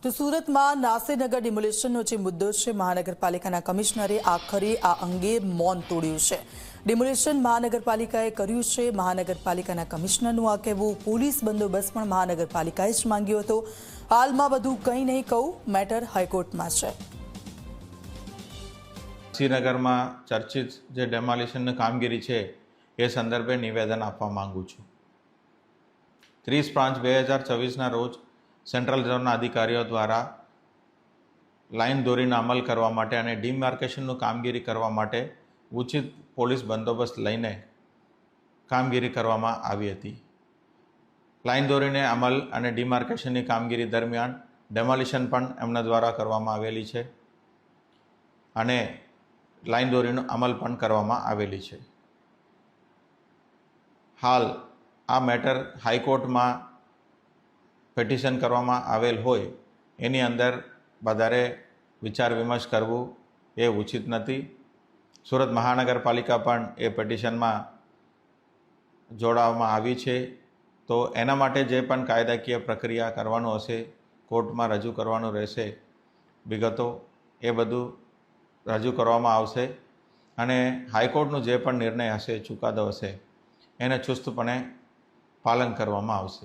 તો સુરતમાં નાસેનગર ડિમોલિશનનો જે મુદ્દો છે, મહાનગરપાલિકાના કમિશનરે આખરે આ અંગે મૌન તોડ્યું છે. ડિમોલિશન મહાનગરપાલિકાએ કર્યું છે. મહાનગરપાલિકાના કમિશનરનું આ કહેવું. પોલીસ બંદોબસ્ત પણ મહાનગરપાલિકાએ જ માંગ્યો હતો. હાલમાં બધું કંઈ નહીં કહું, મેટર હાઈકોર્ટમાં છે. શ્રીનગરમાં ચર્ચિત જે ડેમોલિશનની કામગીરી છે એ સંદર્ભે નિવેદન આપવા માંગુ છું. 30/5/2024ના રોજ સેન્ટ્રલ ઝોનના અધિકારીઓ દ્વારા લાઇન દોરીનો અમલ કરવા માટે અને ડિમાર્કેશનનું કામગીરી કરવા માટે ઉચિત પોલીસ બંદોબસ્ત લઈને કામગીરી કરવામાં આવી હતી. લાઇન દોરીને અમલ અને ડિમાર્કેશનની કામગીરી દરમિયાન ડેમોલિશન પણ એમના દ્વારા કરવામાં આવેલી છે અને લાઇન દોરીનો અમલ પણ કરવામાં આવેલી છે. હાલ આ મેટર હાઈકોર્ટમાં પિટિશન કરવામાં આવેલ હોય એની અંદર વધારે વિચાર વિમર્શ કરવું એ ઉચિત નથી. સુરત મહાનગરપાલિકા પણ એ પિટિશનમાં જોડાવવામાં આવી છે. તો એના માટે જે પણ કાયદાકીય પ્રક્રિયા કરવાનું હશે, કોર્ટમાં રજૂ કરવાનું રહેશે, વિગતો એ બધું રજૂ કરવામાં આવશે અને હાઈકોર્ટનું જે પણ નિર્ણય હશે, ચુકાદો હશે, એને ચુસ્તપણે પાલન કરવામાં આવશે.